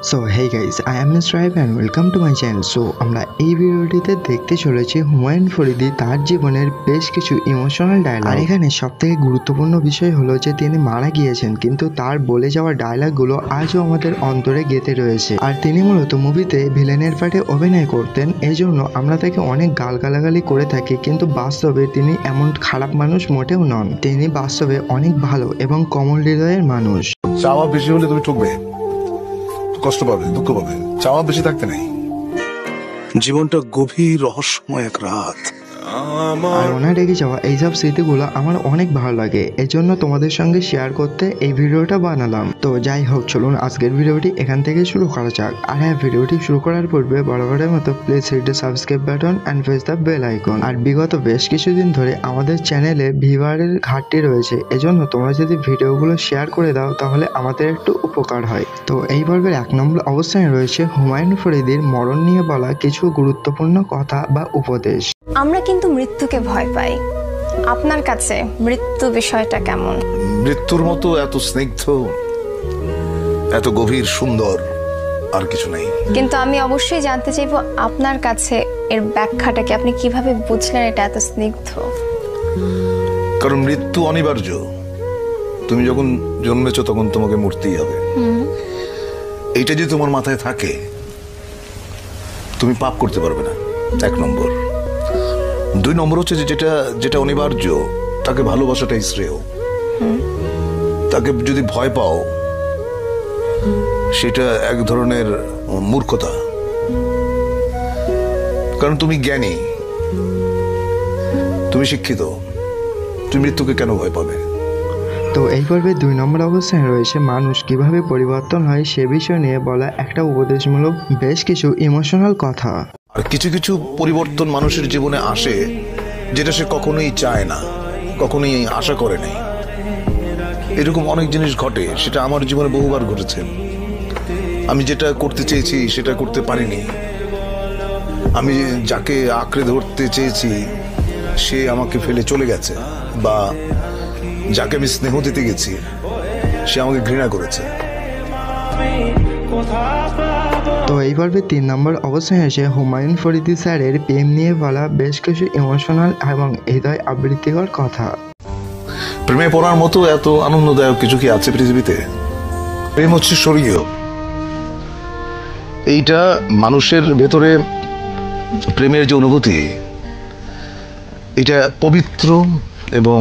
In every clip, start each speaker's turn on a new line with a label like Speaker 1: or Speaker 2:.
Speaker 1: So hey guys, I am mister রাইভ and welcome to my channel. So আমরা এই ভিডিওটিতে দেখতে চলেছি হুমায়ুন ফরিদি তার জীবনের বেশ কিছু ইমোশনাল ডায়লগ। আর এখানে সবথেকে গুরুত্বপূর্ণ বিষয় হলো যে তিনি মারা গিয়েছেন, কিন্তু তার বলে যাওয়া ডায়লগগুলো আজও আমাদের অন্তরে গেঁথে রয়েছে। আর তিনি মূলত মুভিতে ভিলেনের পার্টে অভিনয় করতেন, এই জন্য আমরা তাকে অনেক গালাগালি করে থাকি, কিন্তু বাস্তবে তিনি এমন খারাপ মানুষ মোটেও নন। তিনি বাস্তবে অনেক ভালো এবং কোমল হৃদয়ের মানুষ।
Speaker 2: চাওয়া বেশি হলে তুমি ঠকবে, কষ্ট পাবে, দুঃখ পাবে। চাওয়া বেশি থাকতে নেই। জীবনটা গভীর রহস্যময় এক রাত।
Speaker 1: আর ওনার রেগে যাওয়া এইসব স্মৃতিগুলো আমার অনেক ভালো লাগে, এই জন্য তোমাদের সঙ্গে শেয়ার করতে এই ভিডিওটা বানালাম। তো যাই হোক, চলুন আজকের ভিডিওটি এখান থেকে শুরু করা যাক। আর হ্যাঁ, ভিডিওটি শুরু করার পূর্বে বরাবরের মতো please hit the subscribe button and press the bell icon. আর বিগত বেশ কিছুদিন ধরে আমাদের চ্যানেলে ভিউয়ারের ঘাটতি রয়েছে, এজন্য তোমরা যদি ভিডিওগুলো শেয়ার করে দাও তাহলে আমাদের একটু উপকার হয়। তো এই পর্বের 1 নম্বর অবস্থানে রয়েছে হুমায়ুন ফরিদির মরণ নিয়ে বলা কিছু গুরুত্বপূর্ণ কথা বা উপদেশ।
Speaker 3: আমরা কিন্তু মৃত্যুকে ভয় পাই, আপনার কাছে মৃত্যু বিষয়টা কেমন?
Speaker 2: মৃত্যুর মতো এত স্নিগ্ধ, এত গভীর, সুন্দর আর কিছু নেই।
Speaker 3: কিন্তু আমি অবশ্যই জানতে চাইবো আপনার কাছে এর ব্যাখ্যাটাকে, আপনি কিভাবে বুঝলেন এটা এত স্নিগ্ধ?
Speaker 2: কারণ মৃত্যু অনিবার্য। তুমি যখন জন্মেছো তখন তোমাকে মরতেই হবে। এইটা যদি তোমার মাথায় থাকে, তুমি পাপ করতে পারবে না, 1 নম্বর। 2 নম্বর হচ্ছে যে যেটা অনিবার্য তাকে ভালোবাসাটাই শ্রেয়। তাকে যদি ভয় পাও সেটা এক ধরনের মূর্খতা। কারণ তুমি জ্ঞানী, তুমি শিক্ষিত, তুমি মৃত্যুকে কেন ভয় পাবে?
Speaker 1: তো এই পর্বে 2 নম্বর অবস্থানে রয়েছে মানুষ কিভাবে পরিবর্তন হয় সে বিষয় নিয়ে বলা একটা উপদেশমূলক বেশ কিছু ইমোশনাল কথা।
Speaker 2: আর কিছু কিছু পরিবর্তন মানুষের জীবনে আসে যেটা সে কখনোই চায় না, কখনোই আশা করে নাই। এরকম অনেক জিনিস ঘটে, সেটা আমার জীবনে বহুবার ঘটেছে। আমি যেটা করতে চেয়েছি সেটা করতে পারিনি। আমি যাকে আঁকড়ে ধরতে চেয়েছি সে আমাকে ফেলে চলে গেছে, বা যাকে আমি স্নেহ দিতে গেছি সে আমাকে ঘৃণা করেছে।
Speaker 1: তো এই পর্বে 3 নম্বর অবস্থানে এসে হুমায়ুন ফরিদি স্যারের প্রেম নিয়ে বলা বেশ কিছু ইমোশনাল এবং হৃদয় আবৃত্তিকর কথা।
Speaker 2: প্রেমে পড়ার মতো এত আনন্দদায়ক কিছু কি আছে পৃথিবীতে? প্রেম হচ্ছে স্বর্গীয়। এইটা মানুষের ভেতরে প্রেমের যে অনুভূতি, এটা পবিত্র এবং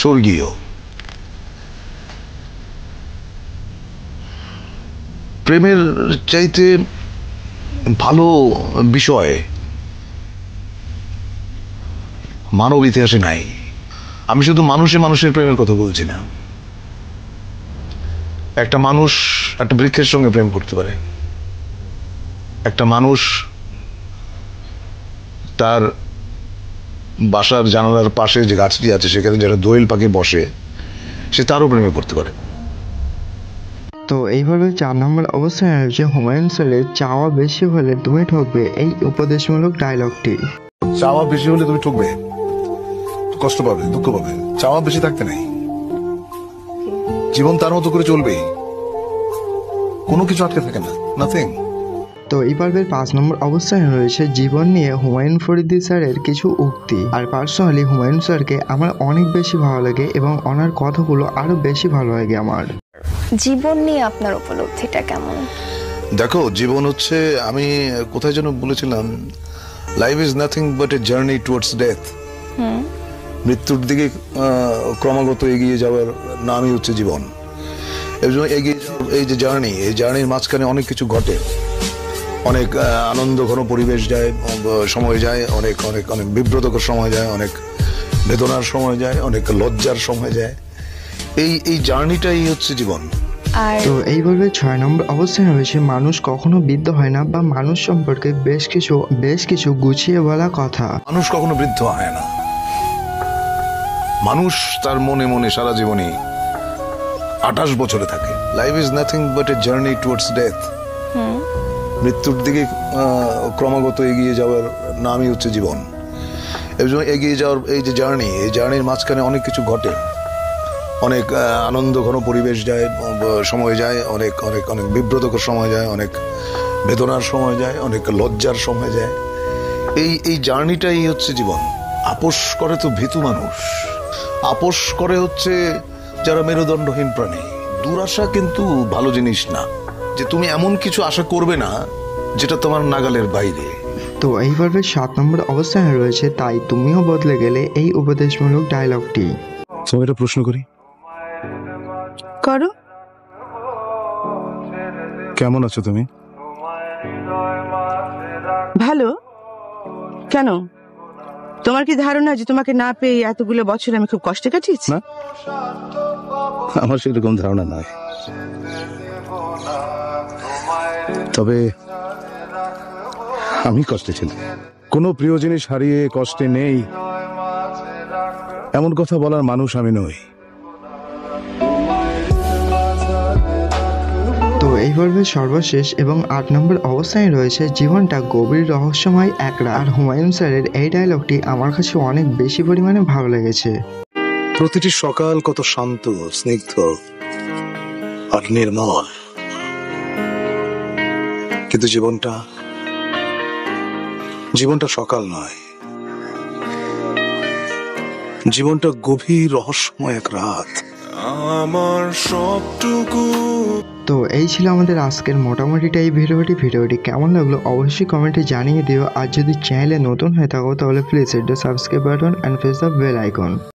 Speaker 2: স্বর্গীয়। প্রেমের চাইতে ভালো বিষয় মানব ইতিহাসে নাই। আমি শুধু মানুষের প্রেমের কথা বলছি না। একটা মানুষ একটা বৃক্ষের সঙ্গে প্রেম করতে পারে। একটা মানুষ তার বাসার জানালার পাশে যে গাছটি আছে সেখানে যারা দোয়েল পাখি বসে, সে তারও প্রেমে পড়তে পারে।
Speaker 1: তো এইভাবে 4 নম্বর অবস্থানে রয়েছে হুমায়ুন স্যারের চাওয়া বেশি হলে তুমি ঠকবে এই উপদেশমূলক ডায়লগটি।
Speaker 2: চাওয়া বেশি হলে তুমি ঠকবে, কষ্ট পাবে, দুঃখ পাবে। চাওয়া বেশি থাকতে নেই। জীবন তার মতো করে চলবেই, কোনো কিছু আটকে থাকে না, নাথিং।
Speaker 1: তো এই পর্বের 5 নম্বর অবস্থানে রয়েছে জীবন নিয়ে হুমায়ুন ফরিদি স্যারের কিছু উক্তি। আর পার্সোনালি হুমায়ুন স্যারকে আমার অনেক বেশি ভালো লাগে এবং ওনার কথাগুলো আরো বেশি ভালো লাগে আমার।
Speaker 3: জীবন নিয়ে আপনার উপলব্ধিটা কেমন?
Speaker 2: দেখো, জীবন হচ্ছে, আমি কোথায় যেন বলেছিলাম, life is nothing but a journey towards death. মৃত্যুর দিকে ক্রমাগত এগিয়ে যাওয়ার নামই হচ্ছে জীবন। এই জন্য এই যে জার্নি, এই জার্নির মাঝখানে অনেক কিছু ঘটে। অনেক আনন্দ ঘন পরিবেশ যায়, সময় যায়, অনেক অনেক অনেক বিব্রতকর সময় যায়, অনেক বেদনার সময় যায়, অনেক লজ্জার সময় যায়। এই জার্নিটাই হচ্ছে জীবন।
Speaker 1: তো এই পর্বে 6 নম্বর অবস্থানে রয়েছে মানুষ কখনো বৃদ্ধ হয় না বা মানুষ সম্পর্কে বেশ কিছু গুছিয়ে বলা কথা।
Speaker 2: মানুষ কখনো বৃদ্ধ হয় না। মানুষ তার মনে মনে সারা জীবনে 28 বছরে থাকে। Life is nothing but a journey towards death. মৃত্যুর দিকে ক্রমাগত এগিয়ে যাওয়ার নামই হচ্ছে জীবন। এই জন্য এগিয়ে যাওয়ার এই যে জার্নি, এই জার্নির মাঝখানে অনেক কিছু ঘটে। অনেক আনন্দ ঘন পরিবেশ যায়, সময় যায়, অনেক অনেক অনেক বিব্রতকর সময় যায়, অনেক বেদনার সময় যায়, অনেক লজ্জার সময় যায়। এই জার্নিটাই হচ্ছে জীবন। আপোষ করে তো ভীতু মানুষ, আপোষ করে হচ্ছে যারা মেরুদণ্ডহীন প্রাণী। দুরাশা কিন্তু ভালো জিনিস না, যে তুমি এমন কিছু আশা করবে না যেটা তোমার নাগালের বাইরে।
Speaker 1: তো এই পর্বের 7 নম্বর অবস্থানে রয়েছে তাই তুমিও বদলে গেলে, এই উপদেশমূলক ডায়লগটি।
Speaker 2: তোমায় একটা প্রশ্ন করি,
Speaker 4: করো।
Speaker 2: কেমন আছো তুমি?
Speaker 4: ভালো। কেন, তোমার কি ধারণা যে তোমাকে না পেয়ে এতগুলো বছর আমি খুব কষ্টে কাটিয়েছি?
Speaker 2: না, আমার সেরকম ধারণা নয়, তবে আমি কষ্টে ছিলাম। কোনো প্রিয় জিনিস হারিয়ে কষ্টে নেই এমন কথা বলার মানুষ আমি নই।
Speaker 1: তো এই পর্বের সর্বশেষ এবং 8 নম্বর অবস্থানে রয়েছে জীবনটা গভীর রহস্যময় এক রাত। আর হুমায়ুন স্যারের এই ডায়লগটি আমার কাছে অনেক বেশি পরিমাণে ভালো লেগেছে।
Speaker 5: প্রতিটি সকাল কত শান্ত, স্নিগ্ধ আর নির্মল, কিন্তু জীবনটা সকাল নয়, জীবনটা গভীর রহস্যময় এক রাত। আমার সবটুকু।
Speaker 1: তো এই ছিল আমাদের আজকের মোটামুটিটা এই ভিডিওটি কেমন লাগলো অবশ্যই কমেন্টে জানিয়ে দিও। আর যদি চ্যানেলে নতুন হয়ে থাকো তাহলে please hit the subscribe button and press the bell icon.